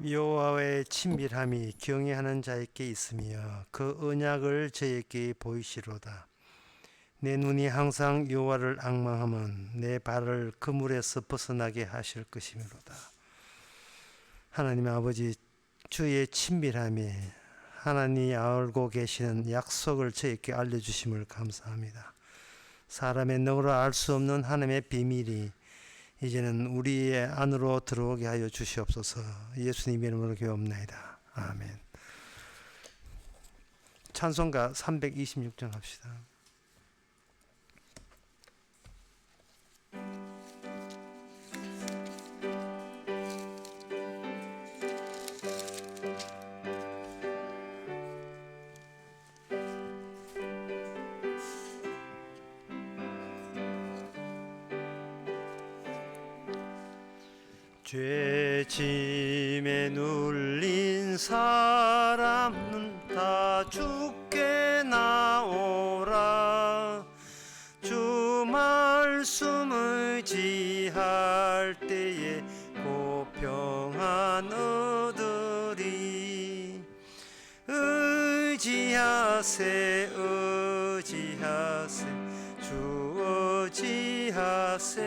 여호와의 친밀함이 경외하는 자에게 있으며 그 언약을 저에게 보이시로다. 내 눈이 항상 여호와를 앙망하면 내 발을 그물에서 벗어나게 하실 것이미로다. 하나님 아버지, 주의 친밀함이 하나님이 알고 계시는 약속을 저에게 알려주심을 감사합니다. 사람의 능으로 알 수 없는 하나님의 비밀이 이제는 우리의 안으로 들어오게 하여 주시옵소서. 예수님 이름으로 기도합나이다. 아멘. 찬송가 326장 합시다. 죄짐에 눌린 사람은 다 죽게 나오라. 주 말씀 의지할 때에 곧 평안 얻으리. 의지하세 의지하세 주 의지하세.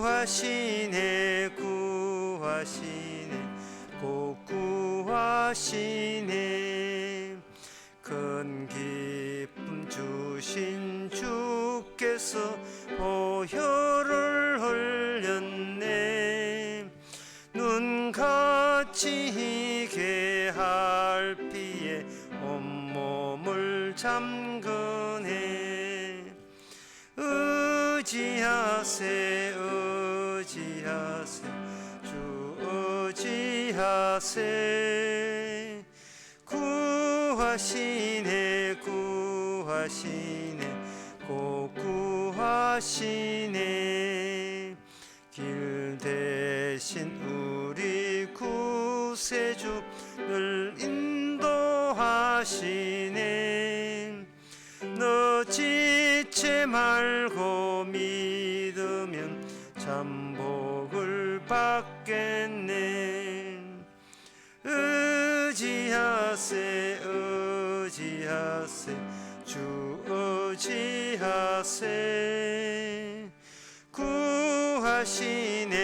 구하시네 구하시네 곧 구하시네. 큰 기쁨 주신 주께서 보혈을 흘렸네. 눈같이 희게 할 피에 온몸을 잠그네. 의지하세 의지하세 주 의지하세. 구하시네 구하시네 곧 구하시네. 길 대신 우리 구세주 늘 인도하시네. 너 지체 말고 믿으면 참 복을 받겠네. 의지하세 의지하세 주 의지하세. 구하시네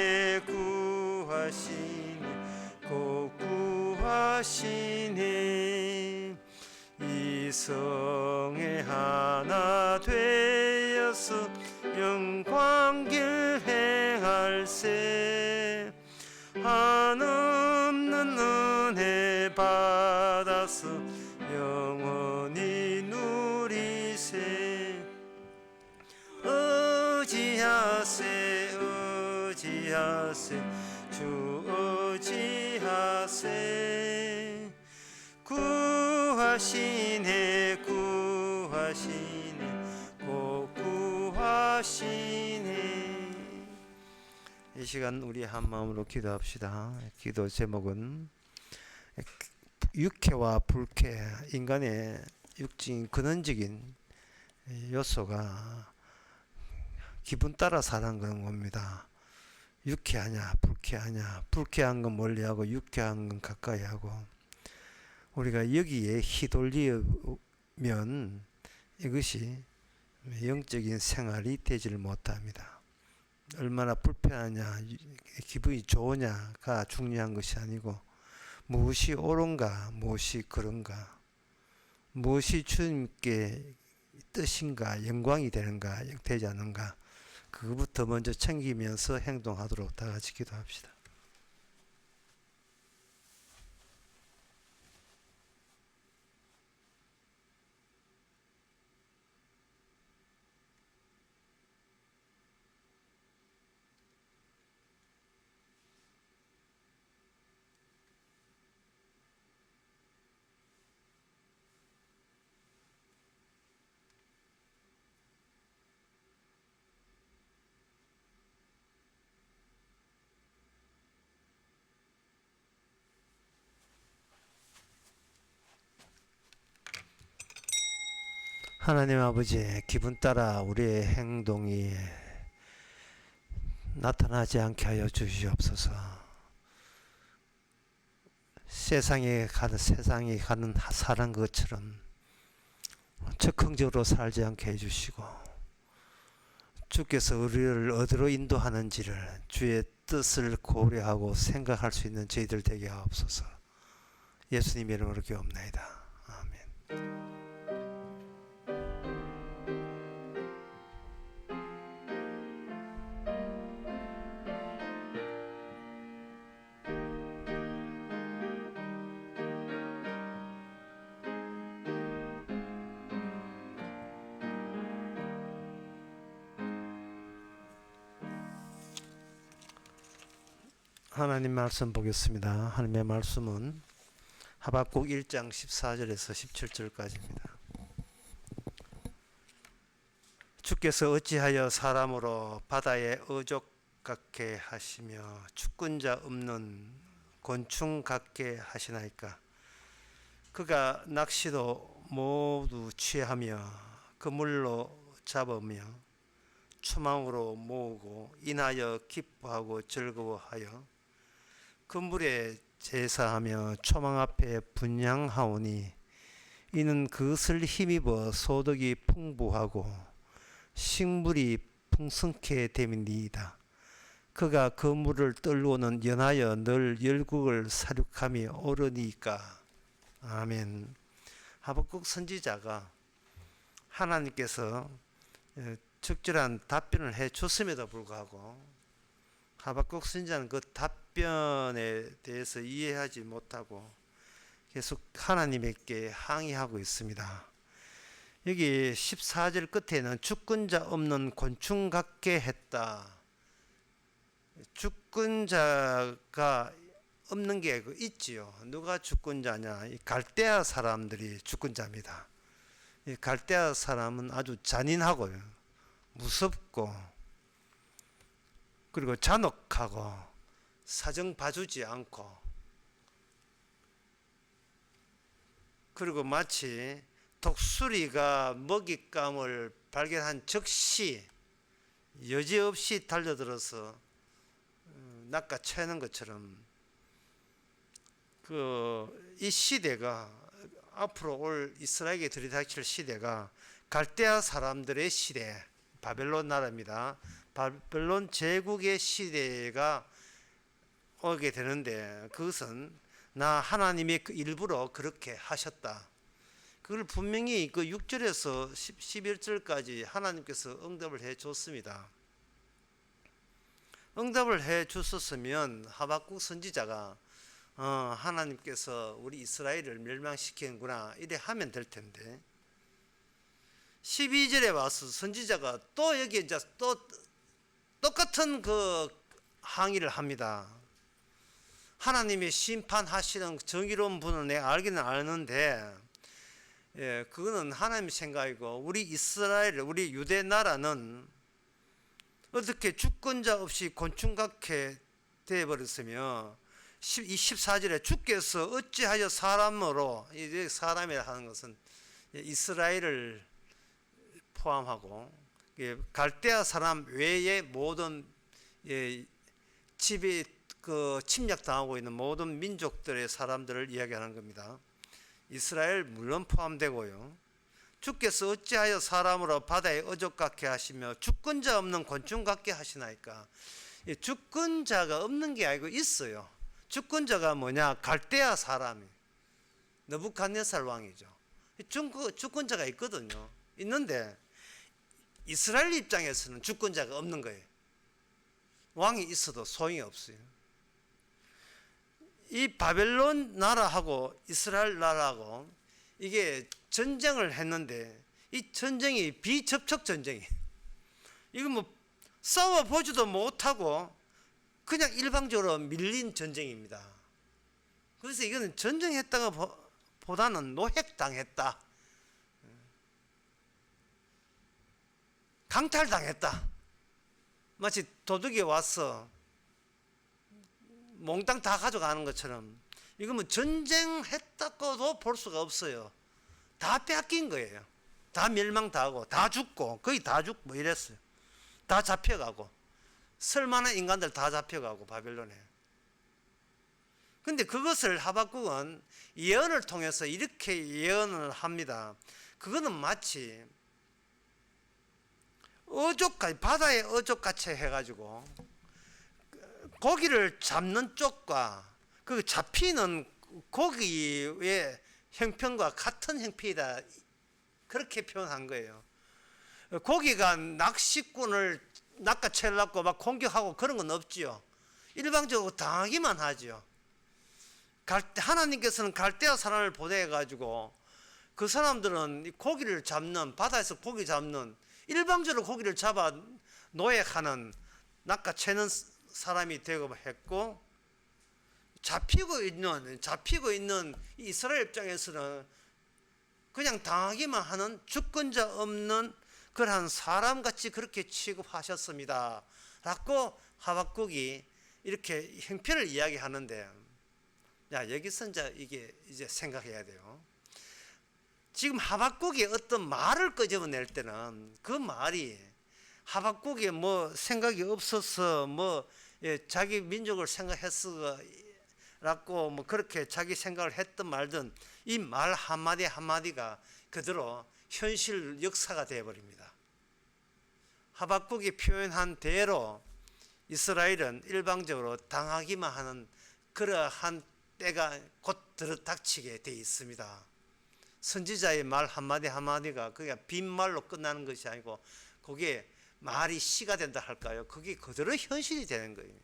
구하시네 곧 구하시네. 이성에 하나 되어서 영광길 행할세. 한없는 은혜 받아서 영원히 누리세. 의지하세 의지하세 주 의지하세. 구하시네 구하시네 곧 구하시네. 이 시간 우리 한마음으로 기도합시다. 기도 제목은 육회와 불쾌, 인간의 육적인 근원적인 요소가 기분 따라 사는 겁니다. 유쾌하냐 불쾌하냐, 불쾌한 건 멀리하고 유쾌한 건 가까이하고, 우리가 여기에 휘둘리면 이것이 영적인 생활이 되지를 못합니다. 얼마나 불편하냐, 기분이 좋으냐가 중요한 것이 아니고 무엇이 옳은가, 무엇이 그런가, 무엇이 주님께 뜻인가, 영광이 되는가, 되지 않는가, 그것부터 먼저 챙기면서 행동하도록 다 같이 기도합시다. 하나님 아버지, 기분 따라 우리의 행동이 나타나지 않게 하여 주시옵소서. 세상에 가는 사는 것처럼 적극적으로 살지 않게 해주시고, 주께서 우리를 어디로 인도하는지를 주의 뜻을 고려하고 생각할 수 있는 저희들 되게 하옵소서. 예수님의 이름으로 기도합나이다. 아멘. 하나님 말씀 보겠습니다. 하나님의 말씀은 하박국 1장 14절에서 17절까지입니다. 주께서 어찌하여 사람으로 바다에 어족 같게 하시며 주권자 없는 곤충 같게 하시나이까. 그가 낚시도 모두 취하며 그물로 잡으며 추망으로 모으고 인하여 기뻐하고 즐거워하여 그 물에 제사하며 초망 앞에 분향하오니 이는 그것을 힘입어 소득이 풍부하고 식물이 풍성케 됨이니이다. 그가 그 물을 떨고는 연하여 늘 열국을 사륙함이 옳으니까. 아멘. 하박국 선지자가 하나님께서 적절한 답변을 해 줬음에도 불구하고 하박국 선지자는 그 답변에 대해서 이해하지 못하고 계속 하나님께 항의하고 있습니다. 여기 14절 끝에는 주권자 없는 곤충 같게 했다. 주권자가 없는 게 있지요. 누가 주권자냐? 갈대아 사람들이 주권자입니다. 이 갈대아 사람은 아주 잔인하고요, 무섭고, 그리고 잔혹하고 사정 봐주지 않고, 그리고 마치 독수리가 먹잇감을 발견한 즉시 여지없이 달려들어서 낚아채는 것처럼 이 시대가 앞으로 올 이스라엘에게 들이닥칠 시대가 갈대아 사람들의 시대, 바벨론 나라입니다. 바벨론 제국의 시대가 오게 되는데 그것은 나 하나님이 일부러 그렇게 하셨다. 그걸 분명히 그 6절에서 11절까지 하나님께서 응답을 해 줬습니다. 응답을 해 주셨으면 하박국 선지자가 하나님께서 우리 이스라엘을 멸망시키는구나 이래 하면 될 텐데, 12절에 와서 선지자가 또 여기에 이제 또 똑같은 그 항의를 합니다. 하나님이 심판하시는 정의로운 분은 내가 알기는 아는데, 그거는 하나님 생각이고 우리 이스라엘, 우리 유대 나라는 어떻게 주권자 없이 곤충 같게 되어버렸으며, 14절에 주께서 어찌하여 사람으로, 이제 사람이라 하는 것은 이스라엘을 포함하고 갈대아 사람 외의 모든 집에 침략당하고 있는 모든 민족들의 사람들을 이야기하는 겁니다. 이스라엘 물론 포함되고요. 주께서 어찌하여 사람으로 바다에 어족 같게 하시며 주권자 없는 곤충 같게 하시나이까. 주권자가 없는 게 아니고 있어요. 주권자가 뭐냐? 갈대아 사람이 느부갓네살 왕이죠. 주권자가 있거든요. 있는데 이스라엘 입장에서는 주권자가 없는 거예요. 왕이 있어도 소용이 없어요. 이 바벨론 나라하고 이스라엘 나라하고 이게 전쟁을 했는데 이 전쟁이 비접촉 전쟁이에요. 이거 뭐 싸워보지도 못하고 그냥 일방적으로 밀린 전쟁입니다. 그래서 이거는 전쟁했다가 보다는 노획당했다, 강탈당했다. 마치 도둑이 와서 몽땅 다 가져가는 것처럼 이거 뭐 전쟁했다고도 볼 수가 없어요. 다 빼앗긴 거예요. 다 멸망당하고 다 죽고 거의 다 죽고 뭐 이랬어요. 다 잡혀가고 쓸만한 인간들 다 잡혀가고 바벨론에. 근데 그것을 하박국은 예언을 통해서 이렇게 예언을 합니다. 그거는 마치 어족같이, 바다의 어족같이 해가지고 고기를 잡는 쪽과 그 잡히는 고기의 형편과 같은 형편이다, 그렇게 표현한 거예요. 고기가 낚시꾼을 낚아채려고 막 공격하고 그런 건 없지요. 일방적으로 당하기만 하죠. 하나님께서는 갈대아 사람을 보내가지고 그 사람들은 고기를 잡는, 바다에서 고기 잡는, 일방적으로 고기를 잡아 노예하는, 낚아채는 사람이 되고 했고, 잡히고 있는 이스라엘 입장에서는 그냥 당하기만 하는 주권자 없는 그러한 사람같이 그렇게 취급하셨습니다 라고 하박국이 이렇게 형편을 이야기하는데, 여기서 이제 생각해야 돼요. 지금 하박국이 어떤 말을 끄집어낼 때는 그 말이 하박국이 뭐 생각이 없어서 자기 민족을 생각했으라고 그렇게 자기 생각을 했든 말든 이 말 한마디 한마디가 그대로 현실 역사가 되어버립니다. 하박국이 표현한 대로 이스라엘은 일방적으로 당하기만 하는 그러한 때가 곧 들어닥치게 되어 있습니다. 선지자의 말 한마디 한마디가 그게 빈말로 끝나는 것이 아니고 그게 말이 시가 된다 할까요? 그게 그대로 현실이 되는 거예요.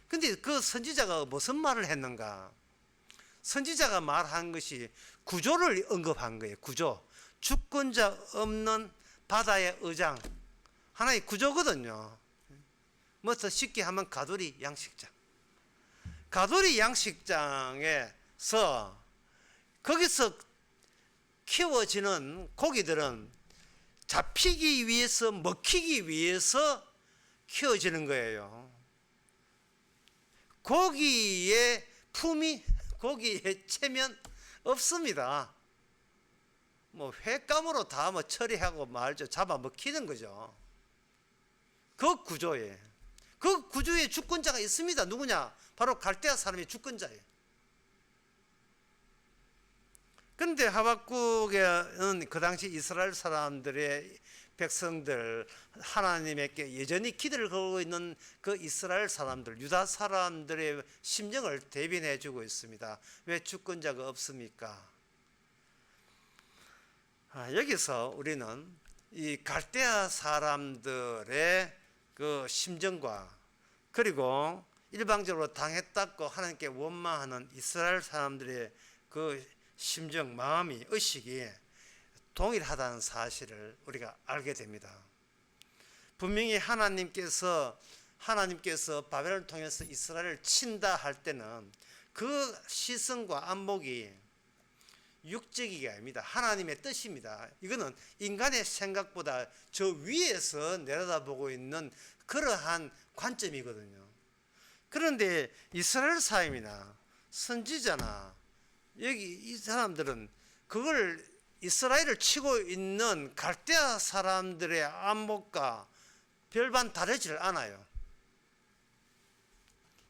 근데 그 선지자가 무슨 말을 했는가? 선지자가 말한 것이 구조를 언급한 거예요. 구조. 주권자 없는 바다의 의장. 하나의 구조거든요. 뭐 더 쉽게 하면 가두리 양식장. 가두리 양식장에서 거기서 키워지는 고기들은 잡히기 위해서, 먹히기 위해서 키워지는 거예요. 고기의 품위, 고기의 체면 없습니다. 횟감으로 다 처리하고 말죠. 잡아 먹히는 거죠. 그 구조에. 그 구조에 주권자가 있습니다. 누구냐? 바로 갈대아 사람이 주권자예요. 그런데 하박국은 그 당시 이스라엘 사람들의 백성들, 하나님께 여전히 기대를 걸고 있는 그 이스라엘 사람들, 유다 사람들의 심정을 대변해 주고 있습니다. 왜 주권자가 없습니까? 여기서 우리는 이 갈대아 사람들의 그 심정과 그리고 일방적으로 당했다고 하나님께 원망하는 이스라엘 사람들의 그 심정, 마음이, 의식이 동일하다는 사실을 우리가 알게 됩니다. 분명히 하나님께서 바벨론을 통해서 이스라엘을 친다 할 때는 그 시선과 안목이 육적이가 아닙니다. 하나님의 뜻입니다. 이거는 인간의 생각보다 저 위에서 내려다보고 있는 그러한 관점이거든요. 그런데 이스라엘 사람이나 선지자나 여기 이 사람들은 그걸 이스라엘을 치고 있는 갈대아 사람들의 안목과 별반 다르지를 않아요.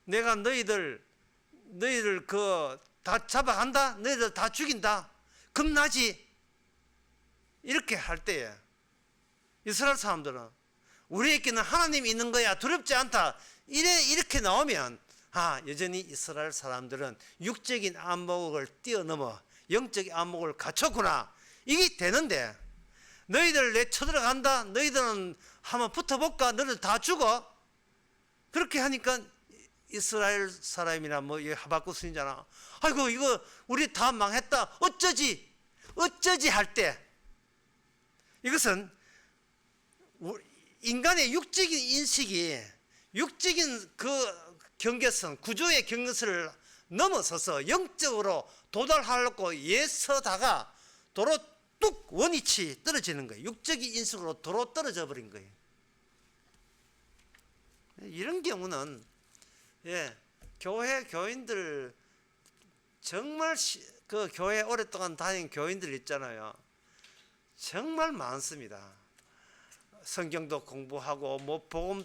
내가 너희들 다 잡아간다, 너희들 다 죽인다, 겁나지, 이렇게 할 때에 이스라엘 사람들은 우리에게는 하나님이 있는 거야, 두렵지 않다, 이렇게 나오면 여전히 이스라엘 사람들은 육적인 안목을 뛰어넘어 영적인 안목을 갖췄구나, 이게 되는데, 너희들 내 쳐들어간다, 너희들은 한번 붙어볼까, 너희들 다 죽어, 그렇게 하니까 이스라엘 사람이나 하박국 선지자나 아이고 이거 우리 다 망했다, 어쩌지 할 때, 이것은 인간의 육적인 인식이, 육적인 그 경계선, 구조의 경계선을 넘어서서 영적으로 도달하려고 애써다가 도로 뚝 원위치 떨어지는 거예요. 육적인 인식으로 도로 떨어져 버린 거예요. 이런 경우는 교인들 정말 그 교회 오랫동안 다닌 교인들 있잖아요. 정말 많습니다. 성경도 공부하고 뭐 복음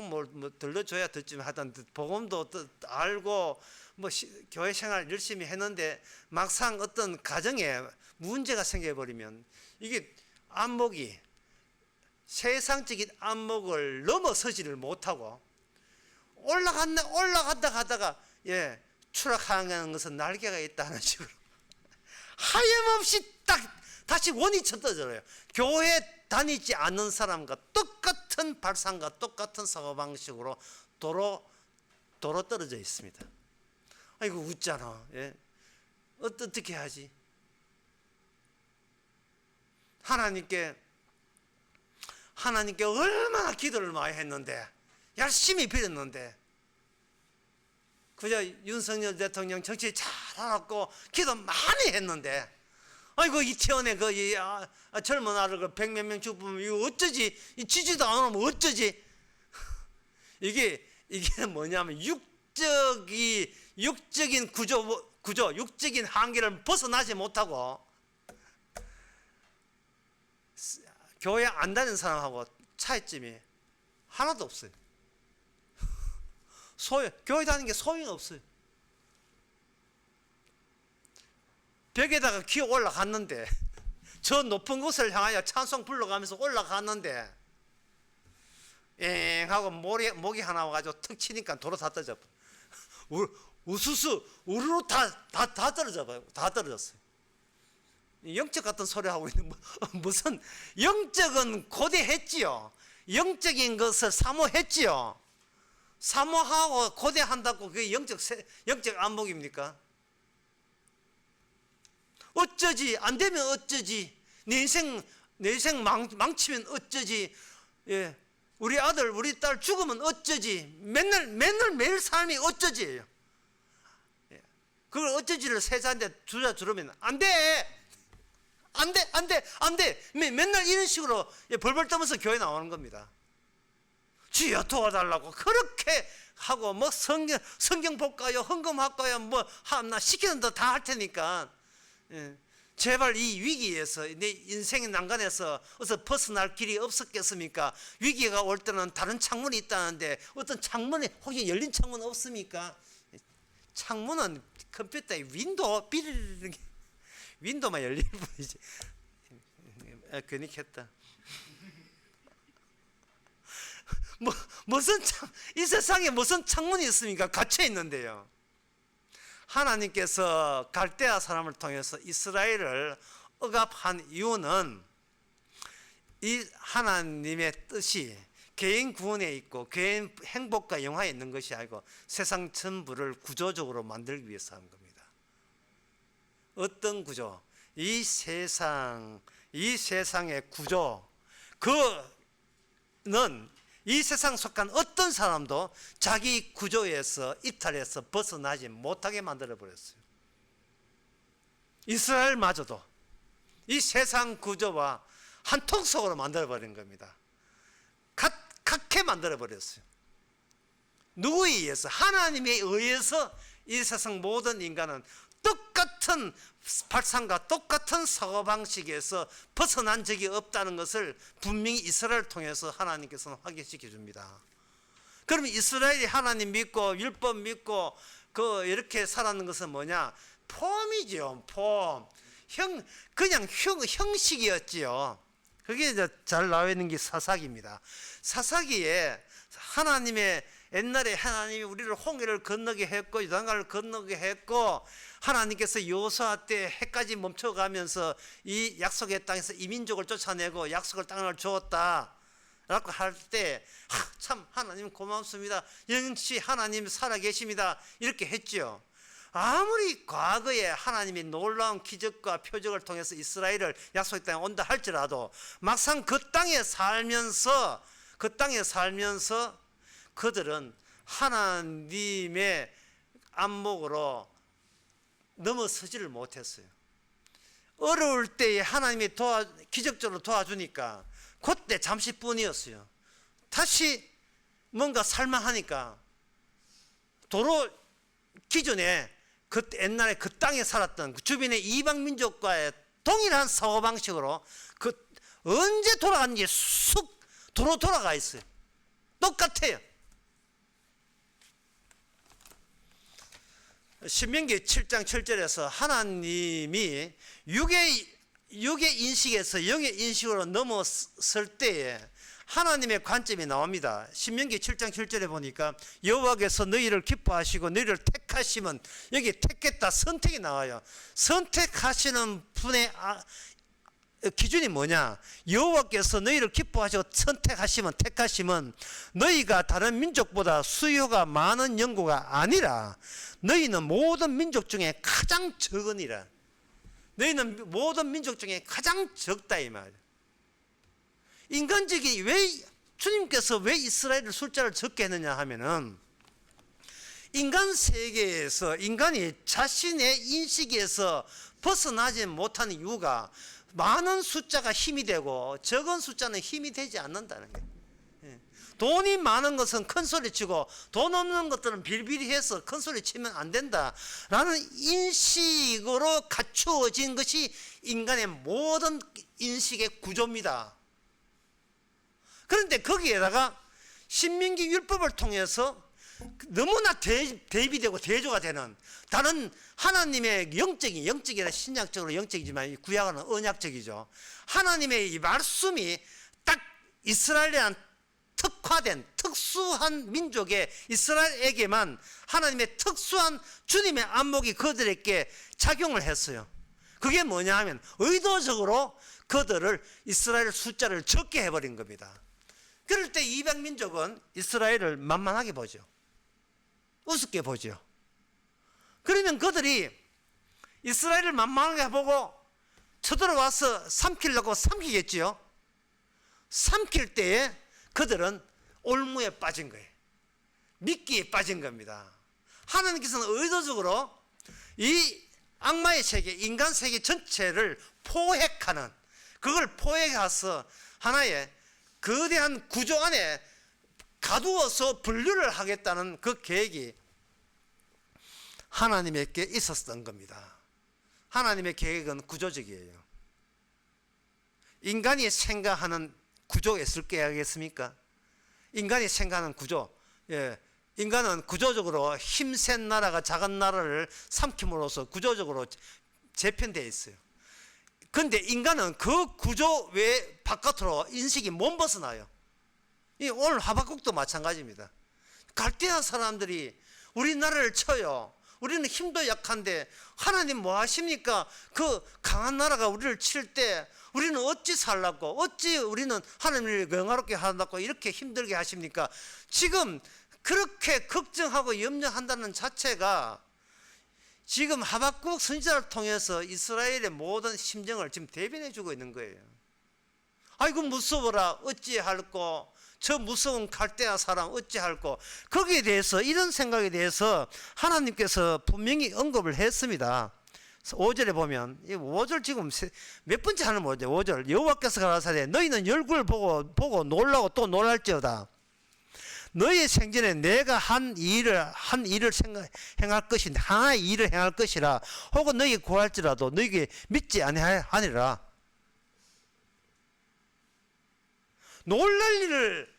뭐 들려줘야 듣지만 하여튼 복음도 알고 뭐 교회 생활 열심히 했는데 막상 어떤 가정에 문제가 생겨버리면 이게 안목이 세상적인 안목을 넘어서지를 못하고 올라간다 가다가 추락하는 것은 날개가 있다는 식으로 하염없이 딱 다시 원이 쳐떨어져요. 교회 다니지 않는 사람과 똑같은 발상과 똑같은 사고방식으로 도로 떨어져 있습니다. 아이고 웃잖아. 어떻게 하지? 하나님께 얼마나 기도를 많이 했는데 열심히 빌었는데 그저 윤석열 대통령 정치 잘하고 기도 많이 했는데 아이고 이태원에 젊은 아들 그 100몇 명 죽으면 이거 어쩌지? 지지도 안 하면 어쩌지? 이게 뭐냐면 육적인 구조, 육적인 한계를 벗어나지 못하고 교회 안 다니는 사람하고 차이점이 하나도 없어요. 교회 다니는 게 소용이 없어요. 벽에다가 기어 올라갔는데 저 높은 곳을 향하여 찬송 불러가면서 올라갔는데 하고 모기 하나 와가지고 턱 치니까 도로 다 떨어져. 우수수 우르르 다 떨어져 봐요. 다 떨어졌어요. 영적 같은 소리 하고 있는 무슨 영적은 고대했지요. 영적인 것을 사모했지요. 사모하고 고대한다고 그게 영적 안목입니까? 어쩌지? 안 되면 어쩌지? 내 인생 망치면 어쩌지? 우리 아들, 우리 딸 죽으면 어쩌지? 매일 삶이 어쩌지예요. 그걸 어쩌지를 세자한테 주면 안 돼! 안 돼! 맨날 이런 식으로 벌벌 떠면서 교회 나오는 겁니다. 주여 도와달라고 그렇게 하고 뭐 성경 볼까요? 헌금할까요? 뭐 하나 시키는 거 다 할 테니까 제발 이 위기에서 내 인생의 난간에서 어서 벗어날 길이 없었겠습니까? 위기가 올 때는 다른 창문이 있다는데 어떤 창문에 혹시 열린 창문 없습니까? 창문은 컴퓨터에 윈도우만 열릴 뿐이지. 괜히 했다. 이 세상에 무슨 창문이 있습니까? 갇혀 있는데요. 하나님께서 갈대아 사람을 통해서 이스라엘을 억압한 이유는 이 하나님의 뜻이 개인 구원에 있고 개인 행복과 영화에 있는 것이 아니고 세상 전부를 구조적으로 만들기 위해서 한 겁니다. 어떤 구조? 이 세상의 구조, 그는 이 세상 속한 어떤 사람도 자기 구조에서 이탈해서 벗어나지 못하게 만들어 버렸어요. 이스라엘마저도 이 세상 구조와 한통 속으로 만들어 버린 겁니다. 각게 만들어 버렸어요. 누구에 의해서? 하나님에 의해서 이 세상 모든 인간은 똑같은 발상과 똑같은 사고방식에서 벗어난 적이 없다는 것을 분명히 이스라엘을 통해서 하나님께서는 확인시켜 줍니다. 그러면 이스라엘이 하나님 믿고 율법 믿고 이렇게 살았는 것은 뭐냐? 폼이죠. 폼. 그냥 형식이었지요. 그게 이제 잘 나와 있는 게 사사기입니다. 사사기에 옛날에 하나님이 우리를 홍해를 건너게 했고 요단강을 건너게 했고 하나님께서 여호수아 때 해까지 멈춰가면서 이 약속의 땅에서 이민족을 쫓아내고 약속의 땅을 주었다 라고 할 때 참 하나님 고맙습니다. 영시 하나님 살아계십니다. 이렇게 했죠. 아무리 과거에 하나님이 놀라운 기적과 표적을 통해서 이스라엘을 약속의 땅에 온다 할지라도 막상 그 땅에 살면서 그들은 하나님의 안목으로 넘어서지를 못했어요. 어려울 때에 하나님이 기적적으로 도와주니까 그때 잠시뿐이었어요. 다시 뭔가 살만하니까 도로 기존에 옛날에 그 땅에 살았던 주변의 이방 민족과의 동일한 사고방식으로 언제 돌아갔는지 쑥 도로 돌아가 있어요. 똑같아요. 신명기 7장 7절에서 하나님이 육의 인식에서 영의 인식으로 넘어설 때에 하나님의 관점이 나옵니다. 신명기 7장 7절에 보니까 여호와께서 너희를 기뻐하시고 너희를 택하시면, 여기 택했다 선택이 나와요. 선택하시는 분의 기준이 뭐냐? 여호와께서 너희를 기뻐하시고 선택하시면, 택하시면 너희가 다른 민족보다 수요가 많은 연고가 아니라 너희는 모든 민족 중에 가장 적으니라. 너희는 모든 민족 중에 가장 적다 이 말이야. 인간적이 주님께서 왜 이스라엘을 숫자를 적게 했느냐 하면은, 인간 세계에서 인간이 자신의 인식에서 벗어나지 못하는 이유가 많은 숫자가 힘이 되고 적은 숫자는 힘이 되지 않는다는 거예요. 돈이 많은 것은 큰 소리 치고 돈 없는 것들은 빌빌해서 큰 소리 치면 안 된다라는 인식으로 갖추어진 것이 인간의 모든 인식의 구조입니다. 그런데 거기에다가 신명기 율법을 통해서 너무나 대비되고 대조가 되는 다른 하나님의 영적이라 신약적으로 영적이지만 구약은 언약적이죠. 하나님의 이 말씀이 딱 이스라엘이란 특화된 특수한 민족의 이스라엘에게만 하나님의 특수한 주님의 안목이 그들에게 작용을 했어요. 그게 뭐냐 하면 의도적으로 그들을 이스라엘 숫자를 적게 해버린 겁니다. 그럴 때 이방 민족은 이스라엘을 만만하게 보죠. 우습게 보죠. 그러면 그들이 이스라엘을 만만하게 보고 쳐들어와서 삼키려고 삼키겠지요. 삼킬 때에 그들은 올무에 빠진 거예요. 미끼에 빠진 겁니다. 하나님께서는 의도적으로 이 악마의 세계, 인간 세계 전체를 포획하는, 그걸 포획해서 하나의 거대한 구조 안에 가두어서 분류를 하겠다는 그 계획이 하나님에게 있었던 겁니다. 하나님의 계획은 구조적이에요. 인간이 생각하는 구조가 있을 게 하겠습니까? 인간이 생각하는 구조, 인간은 구조적으로 힘센 나라가 작은 나라를 삼킴으로써 구조적으로 재편되어 있어요. 그런데 인간은 그 구조 외 바깥으로 인식이 못 벗어나요. 오늘 하박국도 마찬가지입니다. 갈대아 사람들이 우리나라를 쳐요. 우리는 힘도 약한데 하나님 뭐 하십니까? 그 강한 나라가 우리를 칠 때 우리는 어찌 살라고, 어찌 우리는 하나님을 영화롭게 한다고 이렇게 힘들게 하십니까? 지금 그렇게 걱정하고 염려한다는 자체가 지금 하박국 선지자를 통해서 이스라엘의 모든 심정을 지금 대변해 주고 있는 거예요. 아이고 무서워라 어찌할꼬, 저 무서운 갈대아 사람 어찌할꼬. 거기에 대해서, 이런 생각에 대해서 하나님께서 분명히 언급을 했습니다. 5절에 보면, 5절 지금 몇 번째 하는 뭐죠? 5절 여호와께서 가라사대 너희는 열국을 보고 놀라고 또 놀랄지어다. 너희의 생전에 내가 한 일을 행할 것인데 하나의 일을 행할 것이라. 혹은 너희 구할지라도 너희에게 믿지 아니하니라. 놀랄 일을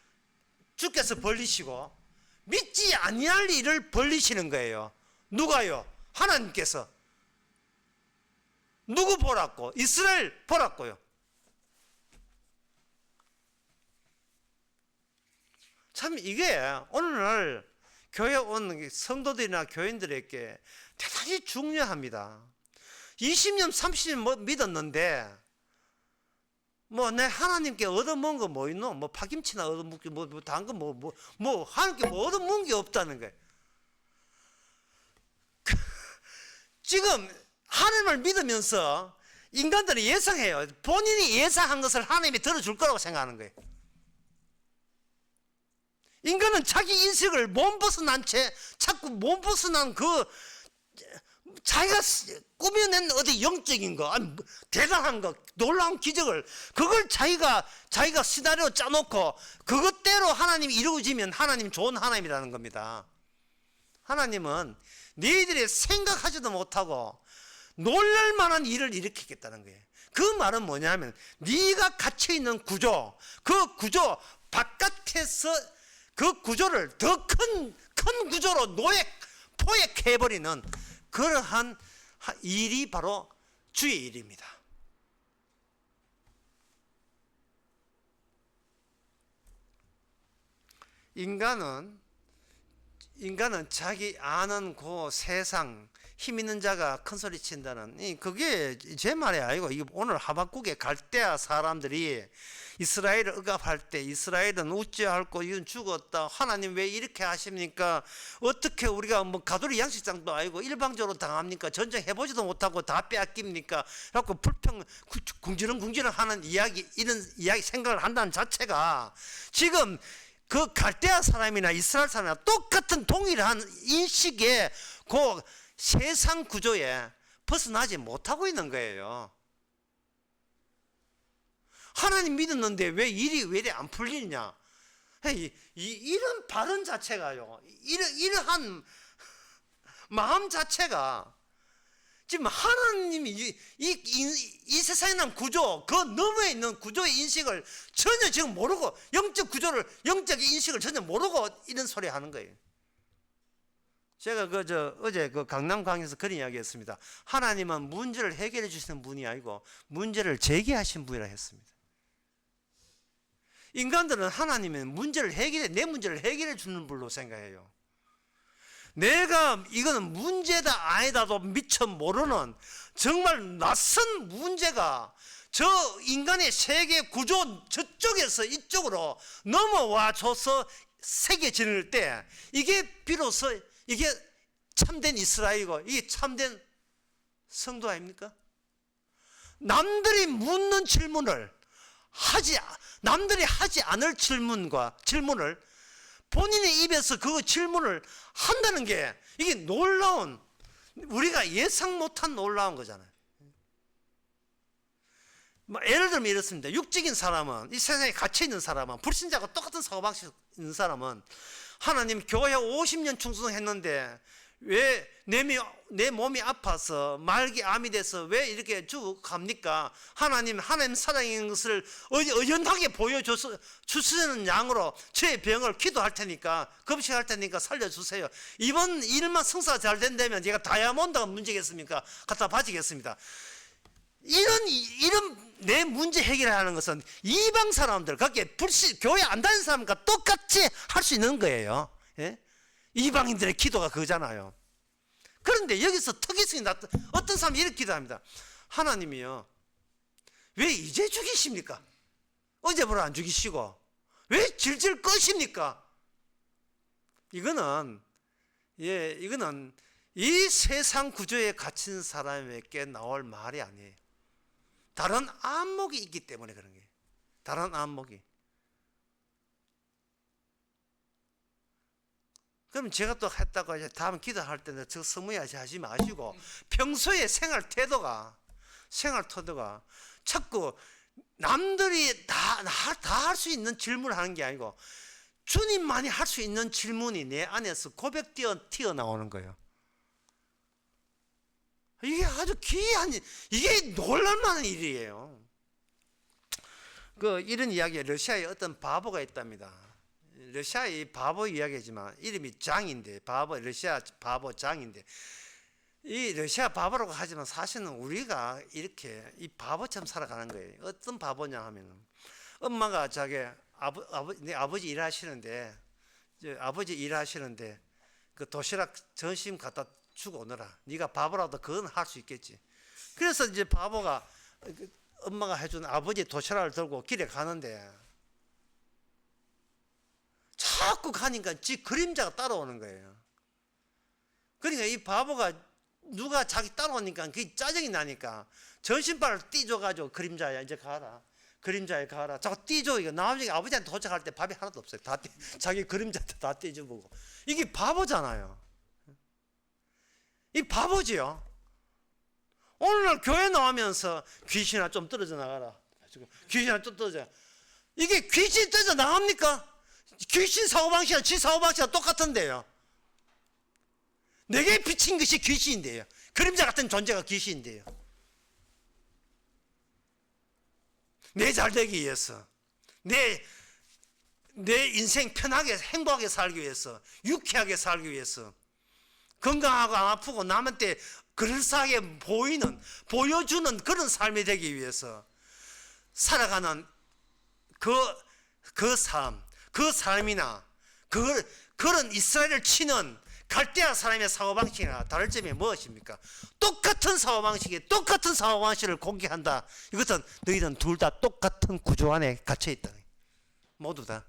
주께서 벌리시고 믿지 아니할 일을 벌리시는 거예요. 누가요? 하나님께서. 누구 보라고? 이스라엘 보라고요. 참 이게 오늘날 교회 온 성도들이나 교인들에게 대단히 중요합니다. 20년 30년 믿었는데 뭐 내 하나님께 얻어먹은 거 뭐 있노? 뭐 파김치나 얻어먹기 뭐 다른 거 뭐 하나님께 뭐 얻어먹은 게 없다는 거예요. 지금 하나님을 믿으면서 인간들이 예상해요. 본인이 예상한 것을 하나님이 들어줄 거라고 생각하는 거예요. 인간은 자기 인식을 못 벗어난 채 자꾸 못 벗어난 그 자기가 꾸며낸 어디 영적인 거, 아니 대단한 거, 놀라운 기적을, 그걸 자기가 시나리오 짜놓고 그것대로 하나님이 이루어지면 하나님 좋은 하나님이라는 겁니다. 하나님은 너희들이 생각하지도 못하고 놀랄 만한 일을 일으키겠다는 거예요. 그 말은 뭐냐면 네가 갇혀 있는 구조, 그 구조 바깥에서 그 구조를 더 큰 구조로 포획해버리는 그러한 일이 바로 주의 일입니다. 인간은 자기 아는 그 세상, 힘 있는 자가 큰 소리 친다는, 그게 제 말이 아니고, 이거 오늘 하박국의 갈대아 사람들이 이스라엘을 억압할 때 이스라엘은 우째할고 이건 죽었다, 하나님 왜 이렇게 하십니까, 어떻게 우리가 뭐 가두리 양식장도 아니고 일방적으로 당합니까, 전쟁해보지도 못하고 다 빼앗깁니까, 그래갖고 불평 궁지렁궁지렁 하는 이야기, 이런 이야기 생각을 한다는 자체가 지금 그 갈대아 사람이나 이스라엘 사람이나 똑같은 동일한 인식의 그 세상 구조에 벗어나지 못하고 있는 거예요. 하나님 믿었는데 왜 일이 왜 이래 안 풀리냐, 이런 발언 자체가요, 이러한 마음 자체가 지금 하나님이 이 세상에 난 구조, 그 너머에 있는 구조의 인식을 전혀 지금 모르고, 영적 구조를, 영적 인식을 전혀 모르고 이런 소리 하는 거예요. 제가 어제 그 강남 강의에서 그런 이야기 했습니다. 하나님은 문제를 해결해 주시는 분이 아니고 문제를 제기하신 분이라 했습니다. 인간들은 하나님은 내 문제를 해결해 주는 분으로 생각해요. 내가 이거는 문제다 아니다도 미처 모르는 정말 낯선 문제가 저 인간의 세계 구조 저쪽에서 이쪽으로 넘어와 줘서 새겨질 때, 이게 비로소 이게 참된 이스라엘이고 이게 참된 성도 아닙니까? 남들이 묻는 질문을 남들이 하지 않을 질문을 본인의 입에서 그 질문을 한다는 게, 이게 놀라운, 우리가 예상 못한 놀라운 거잖아요. 예를 들면 이렇습니다. 육적인 사람은, 이 세상에 갇혀 있는 사람은, 불신자가 똑같은 사고방식 있는 사람은, 하나님 교회 50년 충성했는데 왜 내 몸이 아파서 말기 암이 돼서 왜 이렇게 죽어갑니까? 하나님 사랑인 것을 의연하게 보여주시는 양으로 저의 병을 기도할 테니까, 금식할 테니까 살려주세요. 이번 일만 성사가 잘 된다면 제가 다이아몬드가 문제겠습니까? 갖다 바치겠습니다. 이런 내 문제 해결하는 것은 이방 사람들, 교회 안 다니는 사람과 똑같이 할 수 있는 거예요. 예? 이방인들의 기도가 그거잖아요. 그런데 여기서 특이성이 어떤 사람이 이렇게 기도합니다. 하나님이요, 왜 이제 죽이십니까? 어제부터 안 죽이시고 왜 질질 꺼십니까? 이거는 이 세상 구조에 갇힌 사람에게 나올 말이 아니에요. 다른 안목이 있기 때문에 그런 거예요. 다른 안목이. 그럼 제가 또 했다고 이제 다음 기도할 때는 저 서무야지 하지 마시고, 평소에 생활 태도가 자꾸 남들이 다 할 수 있는 질문을 하는 게 아니고 주님만이 할 수 있는 질문이 내 안에서 고백 튀어나오는 거예요. 이게 아주 귀한, 이게 놀랄만한 일이에요. 이런 이야기에 러시아에 어떤 바보가 있답니다. 러시아의 바보 이야기지만 이름이 장인데, 러시아 바보 장인데, 이 러시아 바보라고 하지만 사실은 우리가 이렇게 이 바보처럼 살아가는 거예요. 어떤 바보냐 하면은, 엄마가 네 아버지 일하시는데 그 도시락 점심 갖다 주고 오너라. 네가 바보라도 그건 할 수 있겠지. 그래서 이제 바보가 엄마가 해준 아버지 도시락을 들고 길에 가는데 자꾸 가니까 지 그림자가 따라오는 거예요. 그러니까 이 바보가 누가 자기 따라오니까 그게 짜증이 나니까 전신발을 띄줘가지고, 그림자야 이제 가라, 그림자에 가라, 자꾸 띄줘. 이거 나중에 아버지한테 도착할 때 밥이 하나도 없어요. 자기 그림자한테 다 띄줘보고. 이게 바보잖아요. 이 바보지요. 오늘날 교회 나오면서 귀신아 좀 떨어져 나가라, 귀신아 좀 떨어져. 이게 귀신 떨어져 나갑니까? 귀신 사고방식이랑 지 사고방식이랑 똑같은데요. 내게 비친 것이 귀신인데요. 그림자 같은 존재가 귀신인데요. 내 잘되기 위해서, 내 인생 편하게 행복하게 살기 위해서, 유쾌하게 살기 위해서, 건강하고 안 아프고 남한테 그럴싸하게 보여주는 그런 삶이 되기 위해서 살아가는 그 삶이나 그런 이스라엘을 치는 갈대아 사람의 사고방식이나 다를 점이 무엇입니까? 똑같은 사고방식을 공개한다. 이것은 너희들은 둘 다 똑같은 구조 안에 갇혀있다. 모두 다.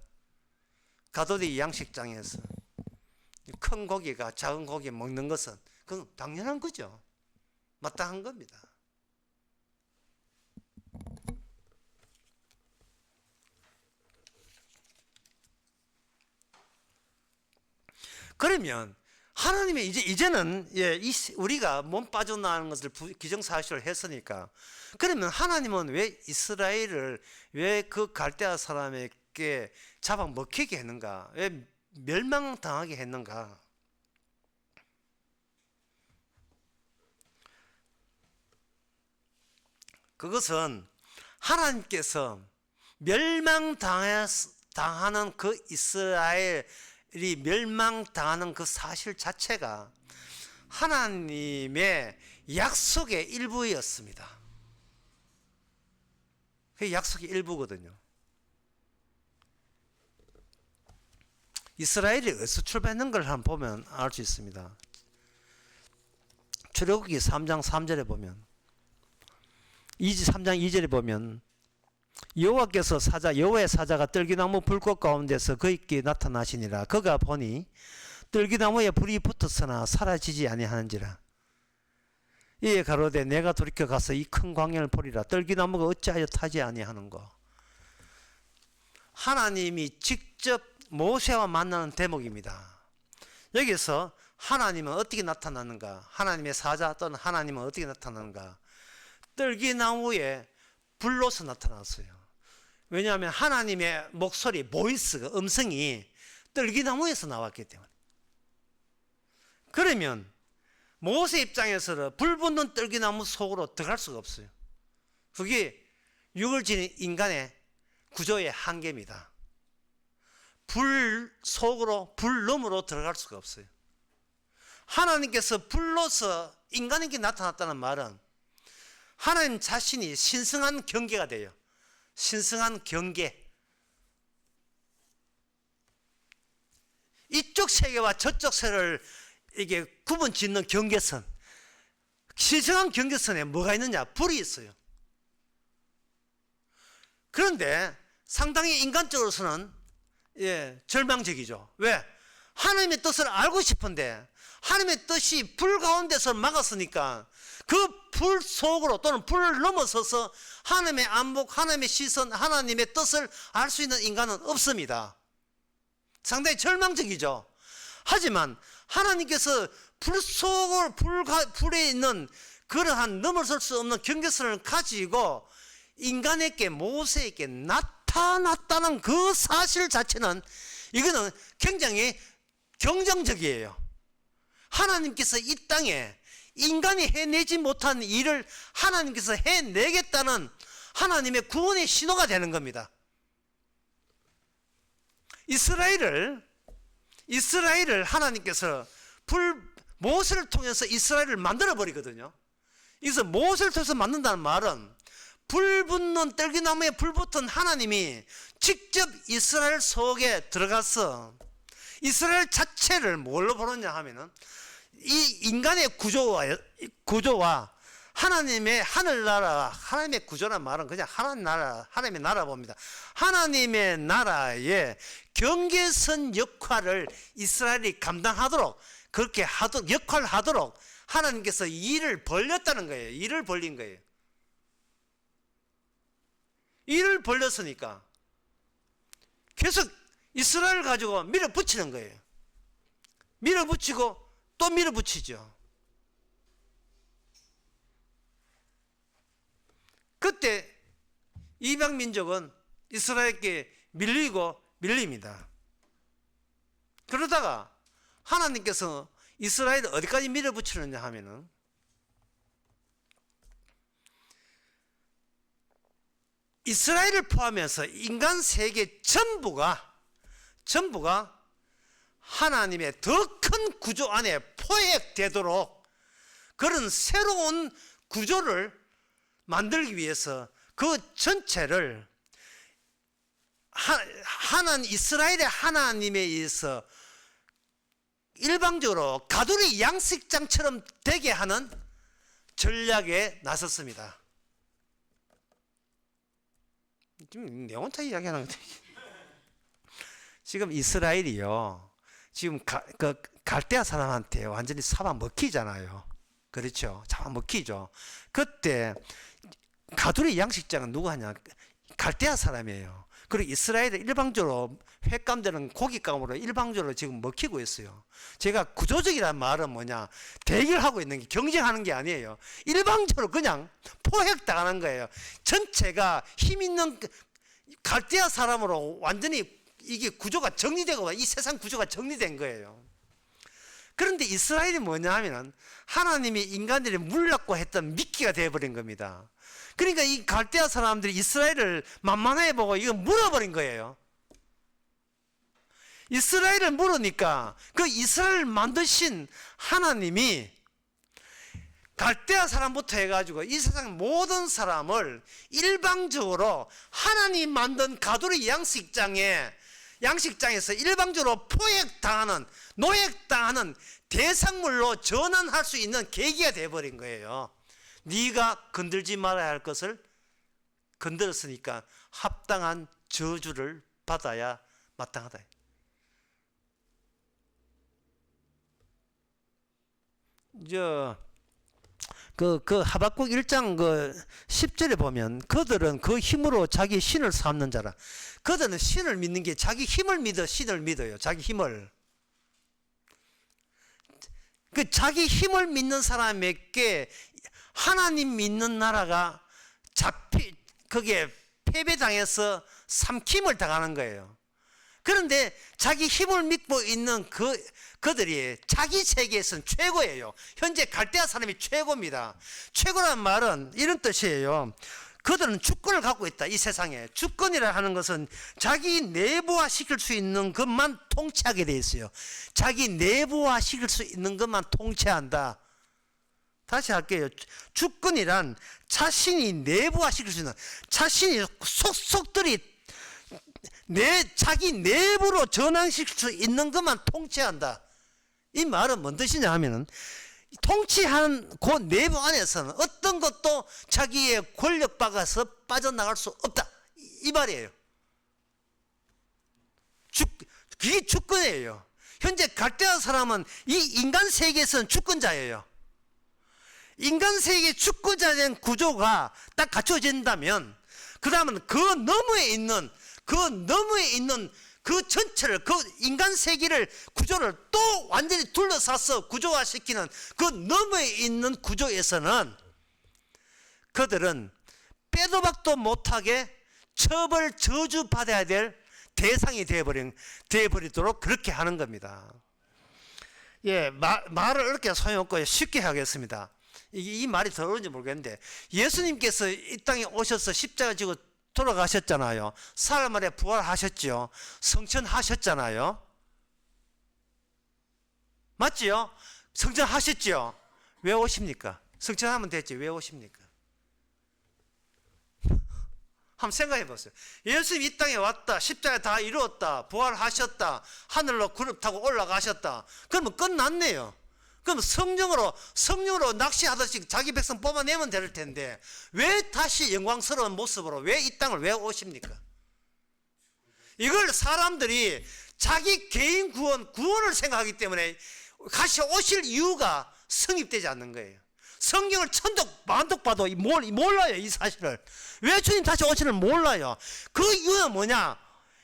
가도리 양식장에서 큰 고기가 작은 고기 먹는 것은 그건 당연한 거죠. 마땅한 겁니다. 그러면 하나님의 이제는 우리가 몸 빠져나가는 것을 기정사실로 했으니까, 그러면 하나님은 왜 이스라엘을 왜 그 갈대아 사람에게 잡아먹히게 했는가? 왜 멸망당하게 했는가? 그것은 하나님께서 멸망당하는 그 이스라엘이 멸망당하는 그 사실 자체가 하나님의 약속의 일부였습니다. 그 약속의 일부거든요. 이스라엘이 어디서 출발했는 걸 한번 보면 알 수 있습니다. 출애굽기 3장 3절에 보면, 3장 2절에 보면 여호와께서 여호와의 사자가 떨기나무 불꽃 가운데서 그에게 나타나시니라. 그가 보니 떨기나무에 불이 붙었으나 사라지지 아니하는지라. 이에 가로되 내가 돌이켜 가서 이 큰 광야를 보리라. 떨기나무가 어찌하여 타지 아니하는고. 하나님이 직접 모세와 만나는 대목입니다. 여기서 하나님은 어떻게 나타나는가? 하나님의 사자 또는 하나님은 어떻게 나타나는가? 떨기나무에 불로서 나타났어요. 왜냐하면 하나님의 목소리, 보이스가, 음성이 떨기나무에서 나왔기 때문에. 그러면 모세 입장에서는 불 붙는 떨기나무 속으로 들어갈 수가 없어요. 그게 육을 지닌 인간의 구조의 한계입니다. 불 속으로, 불 너머로 들어갈 수가 없어요. 하나님께서 불로서 인간에게 나타났다는 말은 하나님 자신이 신성한 경계가 돼요. 신성한 경계. 이쪽 세계와 저쪽 세계를 이게 구분 짓는 경계선. 신성한 경계선에 뭐가 있느냐? 불이 있어요. 그런데 상당히 인간적으로서는 절망적이죠. 왜? 하나님의 뜻을 알고 싶은데 하나님의 뜻이 불 가운데서 막았으니까 그 불 속으로 또는 불을 넘어서서 하나님의 안목, 하나님의 시선, 하나님의 뜻을 알 수 있는 인간은 없습니다. 상당히 절망적이죠. 하지만 하나님께서 불에 있는 그러한 넘어설 수 없는 경계선을 가지고 인간에게, 모세에게 나타났다는 그 사실 자체는 이거는 굉장히 긍정적이에요. 하나님께서 이 땅에 인간이 해내지 못한 일을 하나님께서 해내겠다는 하나님의 구원의 신호가 되는 겁니다. 이스라엘을 하나님께서 모세를 통해서 이스라엘을 만들어 버리거든요. 그래서 모세를 통해서 만든다는 말은 불 붙는 떨기나무에 불 붙은 하나님이 직접 이스라엘 속에 들어가서 이스라엘 자체를 뭘로 보느냐 하면은 이 인간의 구조와 하나님의 하늘나라, 하나님의 구조란 말은 그냥 하나님의 나라 봅니다. 하나님의 나라의 경계선 역할을 이스라엘이 감당하도록, 그렇게 역할을 하도록 하나님께서 일을 벌렸다는 거예요. 일을 벌린 거예요. 일을 벌렸으니까 계속 이스라엘을 가지고 밀어붙이는 거예요. 밀어붙이고 또 밀어붙이죠. 그때 이방 민족은 이스라엘께 밀립니다. 그러다가 하나님께서 이스라엘을 어디까지 밀어붙이느냐 하면은 이스라엘을 포함해서 인간 세계 전부가 하나님의 더 큰 구조 안에 포획되도록 그런 새로운 구조를 만들기 위해서 그 전체를 이스라엘의 하나님에 의해서 일방적으로 가두리 양식장처럼 되게 하는 전략에 나섰습니다. 지금 내 혼자 이야기하는 거지. 지금 이스라엘이요, 지금 갈대아 사람한테 완전히 잡아먹히잖아요. 그렇죠? 잡아먹히죠. 그때 가두리 양식장은 누구 하냐? 갈대아 사람이에요. 그리고 이스라엘은 일방적으로 횟감되는 고깃감으로 일방적으로 지금 먹히고 있어요. 제가 구조적이라는 말은 뭐냐? 대결하고 있는 게, 경쟁하는 게 아니에요. 일방적으로 그냥 포획당하는 거예요. 전체가 힘 있는 갈대아 사람으로 완전히 이게 구조가 정리되고 이 세상 구조가 정리된 거예요. 그런데 이스라엘이 뭐냐 하면 하나님이 인간들이 물렸고 했던 미끼가 되어버린 겁니다. 그러니까 이 갈대아 사람들이 이스라엘을 만만해 보고 이거 물어버린 거예요. 이스라엘을 물으니까 그 이스라엘을 만드신 하나님이 갈대아 사람부터 해가지고 이 세상 모든 사람을 일방적으로 하나님 만든 가두리 양식장에서 일방적으로 포획당하는, 노획당하는 대상물로 전환할 수 있는 계기가 되어버린 거예요. 네가 건들지 말아야 할 것을 건드렸으니까 합당한 저주를 받아야 마땅하다. 하박국 1장 10절에 보면 그들은 그 힘으로 자기 신을 삼는 자라. 그들은 신을 믿는 게 자기 힘을 믿어 신을 믿어요. 자기 힘을. 그 자기 힘을 믿는 사람에게 하나님 믿는 나라가 거기에 패배당해서 삼킴을 당하는 거예요. 그런데 자기 힘을 믿고 있는 그들이 자기 세계에서는 최고예요. 현재 갈대아 사람이 최고입니다. 최고란 말은 이런 뜻이에요. 그들은 주권을 갖고 있다. 이 세상에 주권이라 하는 것은 자기 내부화 시킬 수 있는 것만 통치하게 돼 있어요. 자기 내부화 시킬 수 있는 것만 통치한다. 다시 할게요. 주권이란 자신이 내부화 시킬 수 있는, 자신이 속속들이 자기 내부로 전환시킬 수 있는 것만 통치한다. 이 말은 뭔 뜻이냐 하면은, 통치하는 그 내부 안에서는 어떤 것도 자기의 권력 박아서 빠져나갈 수 없다. 이 말이에요. 그게 주권이에요. 현재 갈대아 사람은 이 인간 세계에서는 주권자예요. 인간 세계 주권자된 구조가 딱 갖춰진다면, 그 다음은 그 너머에 있는 그 전체를, 그 인간 세계를, 구조를 또 완전히 둘러싸서 구조화시키는 그 너머에 있는 구조에서는 그들은 빼도 박도 못하게 처벌, 저주받아야 될 대상이 되어버리도록 그렇게 하는 겁니다. 예, 말을 이렇게 소용없고 쉽게 하겠습니다. 이 말이 더 어려운지 모르겠는데, 예수님께서 이 땅에 오셔서 십자가 지고 돌아가셨잖아요. 사흘 만에 부활하셨죠. 성천하셨잖아요. 맞지요? 성천하셨죠. 왜 오십니까? 성천하면 됐지 왜 오십니까? 한번 생각해 보세요. 예수님 이 땅에 왔다, 십자가 다 이루었다, 부활하셨다, 하늘로 그룹 타고 올라가셨다. 그러면 끝났네요. 그럼 성령으로 낚시하듯이 자기 백성 뽑아내면 될 텐데 왜 다시 영광스러운 모습으로 왜 이 땅을 왜 오십니까? 이걸 사람들이 자기 개인 구원을 생각하기 때문에 다시 오실 이유가 성립되지 않는 거예요. 성경을 천독 만독 봐도 몰라요. 이 사실을. 왜 주님 다시 오시는 몰라요. 그 이유는 뭐냐?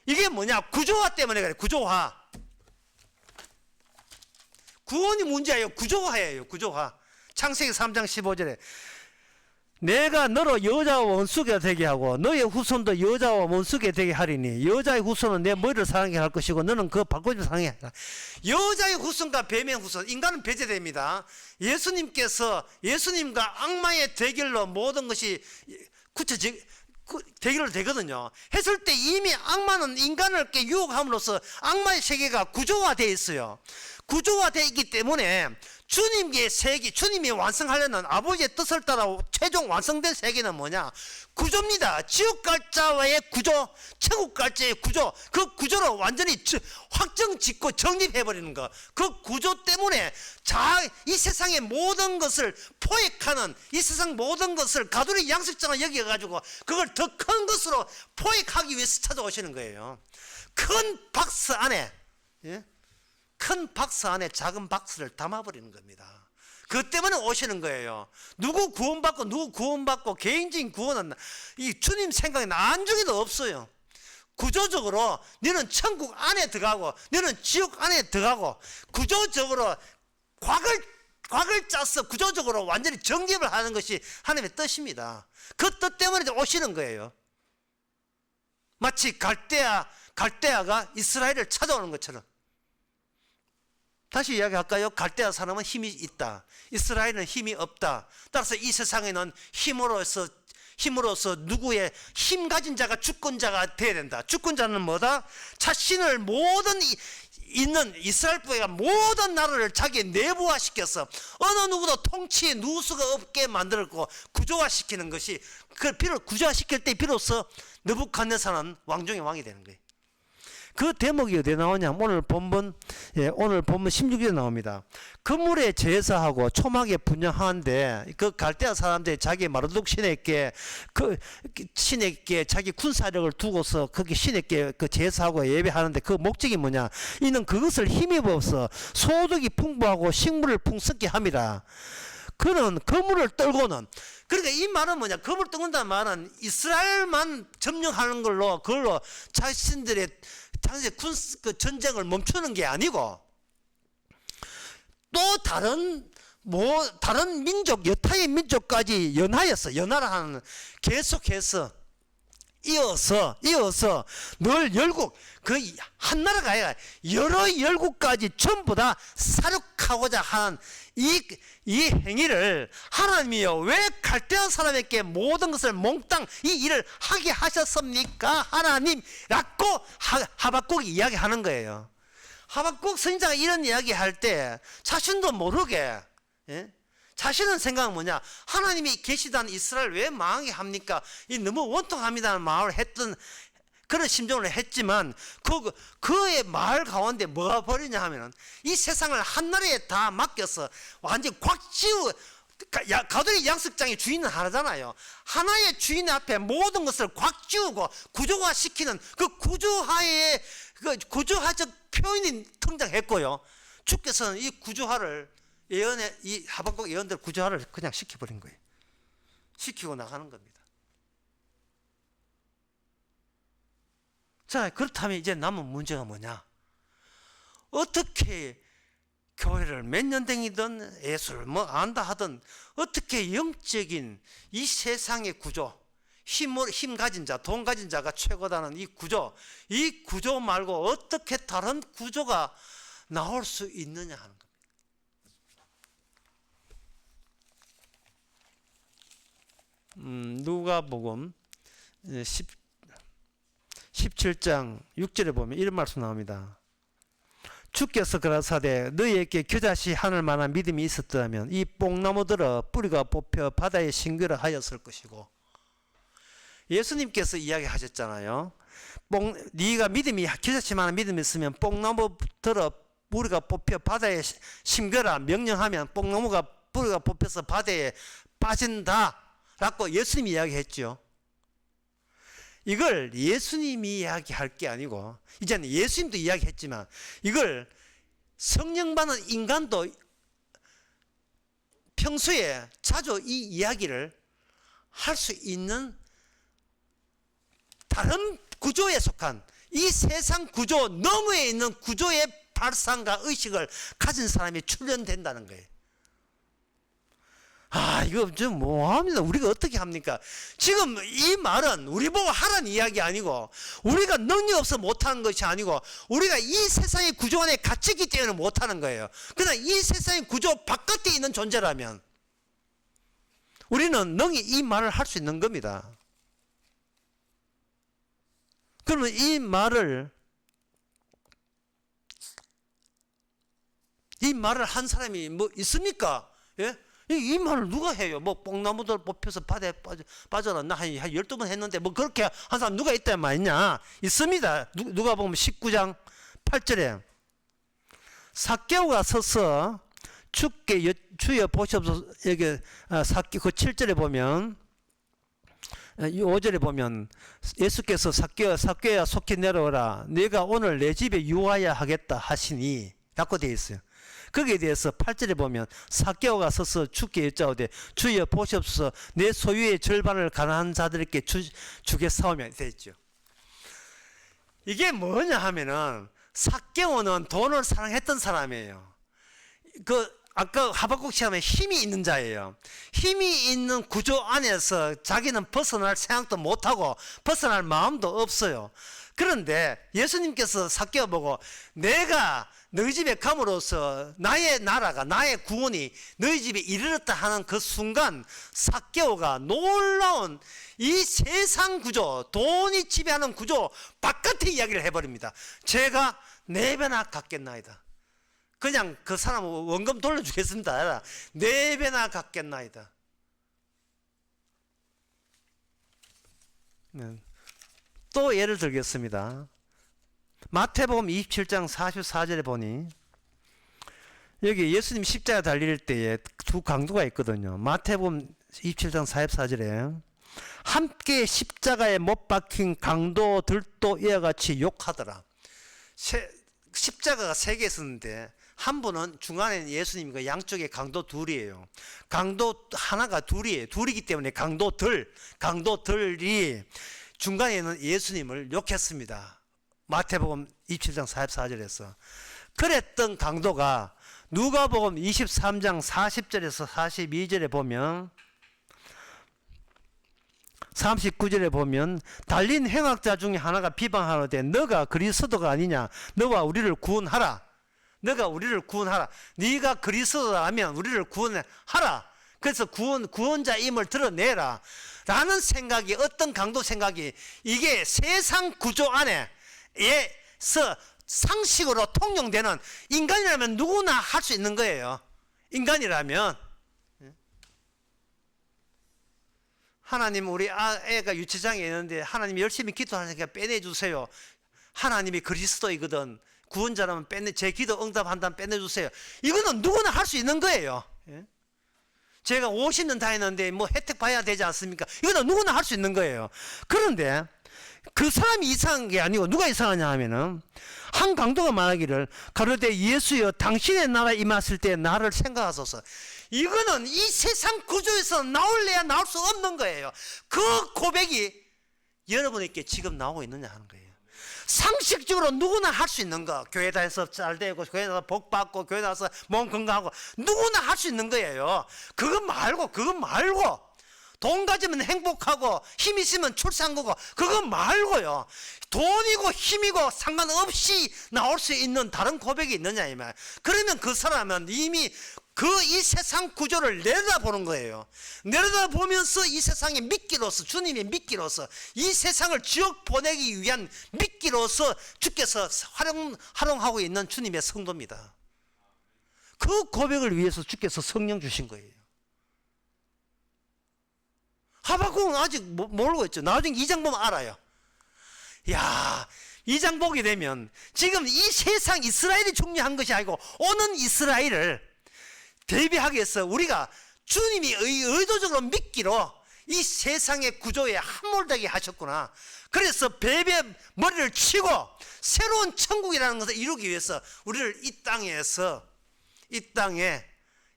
이게 뭐냐? 구조화 때문에 그래. 구조화. 구원이 문제예요. 구조화예요. 구조화. 창세기 3장 15절에 내가 너로 여자와 원수가 되게 하고 너의 후손도 여자와 원수가 되게 하리니 여자의 후손은 내 머리를 사랑하게 할 것이고 너는 그 발꼬리를 사랑하게 하라. 여자의 후손과 뱀의 후손, 인간은 배제됩니다. 예수님과 악마의 대결로 모든 것이 되기로 되거든요. 했을 때 이미 악마는 인간을 이렇게 유혹함으로써 악마의 세계가 구조화되어 있어요. 구조화되어 있기 때문에 주님의 세계, 주님이 완성하려는 아버지의 뜻을 따라 최종 완성된 세계는 뭐냐? 구조입니다. 지옥 갈 자와의 구조, 천국 갈 자의 구조, 그 구조를 완전히 확정 짓고 정립해버리는 것. 그 구조 때문에 이 세상의 모든 것을 포획하는, 이 세상 모든 것을 가두리 양식장을 여겨가지고 그걸 더 큰 것으로 포획하기 위해서 찾아오시는 거예요. 큰 박스 안에, 예? 큰 박스 안에 작은 박스를 담아버리는 겁니다. 그 때문에 오시는 거예요. 누구 구원받고 개인적인 구원은 이 주님 생각에 안중에도 없어요. 구조적으로 너는 천국 안에 들어가고 너는 지옥 안에 들어가고 구조적으로 곽을 짜서 구조적으로 완전히 정립을 하는 것이 하나님의 뜻입니다. 그 뜻 때문에 오시는 거예요. 마치 갈대아가 이스라엘을 찾아오는 것처럼. 다시 이야기할까요? 갈대아 사람은 힘이 있다. 이스라엘은 힘이 없다. 따라서 이 세상에는 힘으로서 누구의 힘 가진 자가 주권자가 되어야 된다. 주권자는 뭐다? 자신을 모든 있는 이스라엘 부가 모든 나라를 자기의 내부화시켜서 어느 누구도 통치에 누울 수가 없게 만들었고 구조화시키는 것이 그 구조화시킬 때 비로소 느부갓네살은 왕중의 왕이 되는 거예요. 그 대목이 어디에 나오냐면 오늘 본문 16절에 나옵니다. 그물에 제사하고 초막에 분양하는데 그 갈대아 사람들이 자기 마르둑 신에게 자기 군사력을 두고서 거기 신에게 그 제사하고 예배하는데 그 목적이 뭐냐? 이는 그것을 힘입어서 소득이 풍부하고 식물을 풍성케 함이라. 그는 그물을 떨고는, 그러니까 이 말은 뭐냐? 그물을 떨는다는 말은 이스라엘만 점령하는 걸로 그걸로 자신들의 당시 그 전쟁을 멈추는 게 아니고 또 다른 민족, 여타의 민족까지 연하라 하는, 계속해서 이어서 늘 열국, 그 한 나라가 아니라 여러 열국까지 전부 다 사륙하고자 하는 이 행위를 하나님이요 왜 갈대아 사람에게 모든 것을 몽땅 이 일을 하게 하셨습니까? 하나님라고 하박국이 이야기하는 거예요. 하박국 선지자가 이런 이야기할 때 자신도 모르게, 예? 자신은 생각은 뭐냐? 하나님이 계시다는 이스라엘 왜 망하게 합니까? 이 너무 원통합니다는 마음을 했던 그런 심정을 했지만 그의 말 가운데 뭐가 벌이냐 하면은 이 세상을 한나라에 다 맡겨서 완전 곽지우 가돌이 양식장의 주인은 하나잖아요. 하나의 주인 앞에 모든 것을 곽지우고 구조화시키는 그 구조화의 그 구조화적 표현이 등장했고요. 주께서는 이 구조화를 이 하박국 예언들 구조화를 그냥 시켜버린 거예요. 시키고 나가는 겁니다. 자, 그렇다면 이제 남은 문제가 뭐냐? 어떻게 교회를 몇 년 댕기든 예수를 뭐 안다 하든 어떻게 영적인 이 세상의 구조, 힘 가진 자, 돈 가진 자가 최고다는 이 구조 말고 어떻게 다른 구조가 나올 수 있느냐 하는 겁니다. 누가복음 17장 6절에 보면 이런 말씀 나옵니다. 주께서 가라사대 너희에게 겨자씨 하늘 만한 믿음이 있었다면 이 뽕나무들어 뿌리가 뽑혀 바다에 싱그러 하였을 것이고, 예수님께서 이야기하셨잖아요. 네가 믿음이 겨자씨 만한 믿음이 있으면 뽕나무들어 뿌리가 뽑혀 바다에 심겨라 명령하면 뽕나무가 뿌리가 뽑혀서 바다에 빠진다 라고 예수님이 이야기했죠. 이걸 예수님이 이야기할 게 아니고, 이제는 예수님도 이야기했지만 이걸 성령 받은 인간도 평소에 자주 이 이야기를 할 수 있는 다른 구조에 속한 이 세상 구조 너머에 있는 구조의 발상과 의식을 가진 사람이 출현된다는 거예요. 이거 좀 뭐합니다. 우리가 어떻게 합니까? 지금 이 말은 우리 보고 하라는 이야기 아니고, 우리가 능력 없어 못하는 것이 아니고, 우리가 이 세상의 구조 안에 갇혔기 때문에 못하는 거예요. 그러나 이 세상의 구조 바깥에 있는 존재라면 우리는 능히 이 말을 할 수 있는 겁니다. 그러면 이 말을 한 사람이 뭐 있습니까? 예? 이 말을 누가 해요? 뭐 뽕나무들 뽑혀서 바다에 빠져라. 나 한 12번 했는데 뭐 그렇게 한 사람 누가 있단 말이냐? 있습니다. 누가 보면 19장 8절에 삭개오가 서서 주께 주여 보시옵소서. 여기 그 7절에 보면 5절에 보면 예수께서 삭개오야 속히 내려오라. 네가 오늘 내 집에 유하야 하겠다 하시니 라고 되어 있어요. 거기에 대해서 8절에 보면 삭개오가 서서 주께 여짜오되 주여 보시옵소서. 내 소유의 절반을 가난한 자들에게 주겠사오며 되어 있죠. 이게 뭐냐 하면은 삭개오는 돈을 사랑했던 사람이에요. 아까 하박국 시험에 힘이 있는 자예요. 힘이 있는 구조 안에서 자기는 벗어날 생각도 못하고 벗어날 마음도 없어요. 그런데 예수님께서 삭개오 보고 내가 너희 집에 감으로써 나의 나라가, 나의 구원이 너희 집에 이르렀다 하는 그 순간 삭개오가 놀라운 이 세상 구조, 돈이 지배하는 구조 바깥의 이야기를 해버립니다. 제가 4배나 갚겠나이다. 그냥 그 사람 원금 돌려주겠습니다. 4배나 갚겠나이다. 또 예를 들겠습니다. 마태복음 27장 44절에 보니 여기 예수님 십자가 달릴 때에 두 강도가 있거든요. 마태복음 27장 44절에 함께 십자가에 못 박힌 강도들도 이와 같이 욕하더라. 십자가가 3개 있었는데 한 분은 중간에는 예수님과 양쪽에 강도 둘이에요. 강도 하나가 둘이에요. 둘이기 때문에 강도들이 중간에는 예수님을 욕했습니다. 마태복음 27장 44절에서 그랬던 강도가 누가복음 23장 40절에서 42절에 보면 39절에 보면 달린 행악자 중에 하나가 비방하노되 너가 그리스도가 아니냐 너와 우리를 구원하라. 너가 우리를 구원하라. 네가 그리스도라면 우리를 구원하라. 그래서 구원자임을 드러내라 라는 생각이, 어떤 강도 생각이, 이게 세상 구조 안에서 상식으로 통용되는, 인간이라면 누구나 할 수 있는 거예요. 인간이라면 하나님, 우리 애가 유치장에 있는데 하나님 열심히 기도하니까 빼내주세요. 하나님이 그리스도이거든, 구원자라면 제 기도 응답한다면 빼내주세요. 이거는 누구나 할 수 있는 거예요. 제가 50년 다녔는데 뭐 혜택 봐야 되지 않습니까? 이거는 누구나 할 수 있는 거예요. 그런데 그 사람이 이상한 게 아니고 누가 이상하냐 하면은 한 강도가 말하기를 가로되 예수여 당신의 나라에 임하실 때 나를 생각하소서. 이거는 이 세상 구조에서 나올래야 나올 수 없는 거예요. 그 고백이 여러분에게 지금 나오고 있느냐 하는 거예요. 상식적으로 누구나 할 수 있는 거, 교회 다녀서 잘 되고 교회 나서 복 받고 교회 나서 몸 건강하고 누구나 할 수 있는 거예요. 그거 말고 돈 가지면 행복하고 힘 있으면 출산하고 그거 말고요, 돈이고 힘이고 상관없이 나올 수 있는 다른 고백이 있느냐 이 말. 그러면 그 사람은 이미 이 세상 구조를 내려다보는 거예요. 내려다보면서 이 세상의 미끼로서, 주님의 미끼로서, 이 세상을 지옥 보내기 위한 미끼로서 주께서 활용하고 있는 주님의 성도입니다. 그 고백을 위해서 주께서 성령 주신 거예요. 하박국은 아직 모르고 있죠. 나중에 2장 보면 알아요. 야, 2장 보게 되면 지금 이 세상 이스라엘이 중요한 것이 아니고 오는 이스라엘을 대비하기 위해서 우리가 주님이 의도적으로 믿기로 이 세상의 구조에 함몰되게 하셨구나. 그래서 배배 머리를 치고 새로운 천국이라는 것을 이루기 위해서 우리를 이 땅에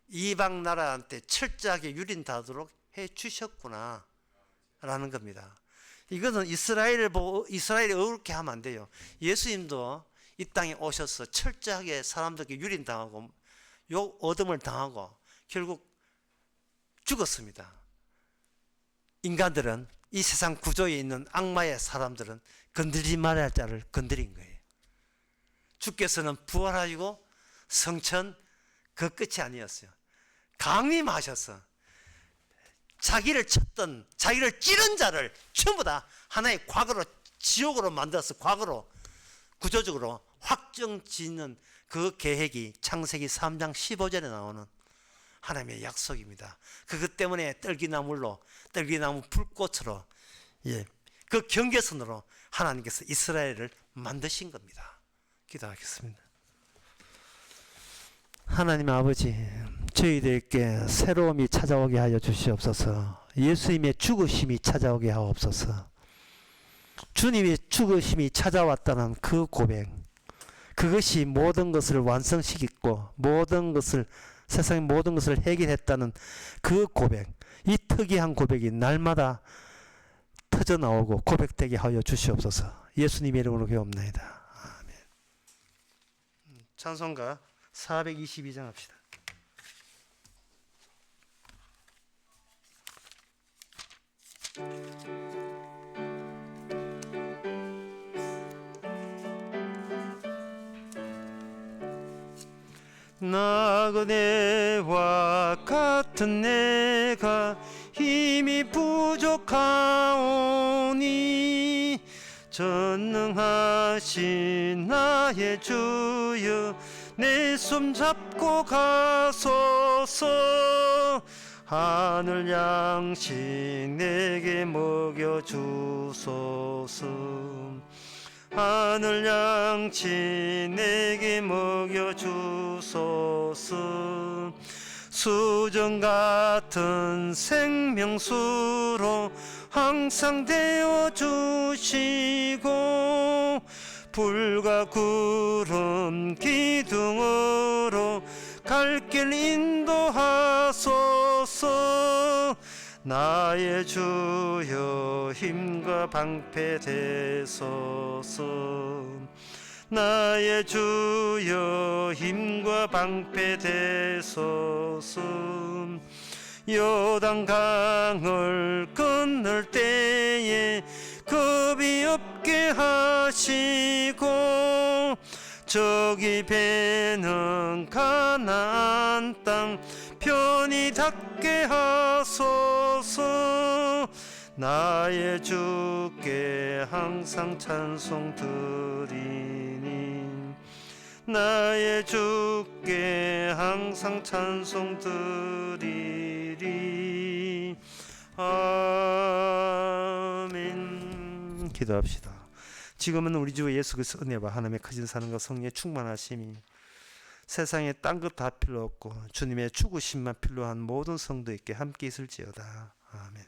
이방 나라한테 철저하게 유린하도록 해 주셨구나 라는 겁니다. 이것은 이스라엘이 어렵게 하면 안 돼요. 예수님도 이 땅에 오셔서 철저하게 사람들에게 유린당하고 어둠을 당하고 결국 죽었습니다. 인간들은, 이 세상 구조에 있는 악마의 사람들은 건드리지 말아야 할 자를 건드린 거예요. 주께서는 부활하시고 성천 그 끝이 아니었어요. 강림하셔서 자기를 쳤던, 자기를 찌른 자를 전부 다 하나의 과거로 지옥으로 만들어서 과거로 구조적으로 확정짓는 그 계획이 창세기 3장 15절에 나오는 하나님의 약속입니다. 그것 때문에 떨기나무 불꽃으로, 그 경계선으로 하나님께서 이스라엘을 만드신 겁니다. 기도하겠습니다. 하나님 아버지, 저희들께 새로움이 찾아오게 하여 주시옵소서. 예수님의 죽으심이 찾아오게 하옵소서. 주님의 죽으심이 찾아왔다는 그 고백, 그것이 모든 것을 완성시켰고 세상의 모든 것을 해결했다는 그 고백, 이 특이한 고백이 날마다 터져나오고 고백되게 하여 주시옵소서. 예수님의 이름으로 기도합나이다. 아멘. 찬송가 422장 합시다. 나그네와 같은 내가 힘이 부족하오니 전능하신 나의 주여 내 손 잡고 가소서. 하늘 양식 내게 먹여주소서. 하늘 양식 내게 먹여주소서. 수정 같은 생명수로 항상 되어주시고 불과 구름 기둥으로 갈 길 인도하소서. 나의 주여 힘과 방패 되소서. 나의 주여 힘과 방패 되소서. 요단강을 건널 때에 겁이 없게 하시고 저기 배는 가나안 땅 편히 닿게 하소서. 나의 주께 항상 찬송 드리니 나의 주께 항상 찬송 드리리. 아멘. 기도합시다. 지금은 우리 주 예수 그리스도 은혜와 하나님의 크신 사랑과 성령의 충만하심이 세상에 딴 것 다 필요 없고 주님의 죽으심만 필요한 모든 성도에게 함께 있을지어다. 아멘.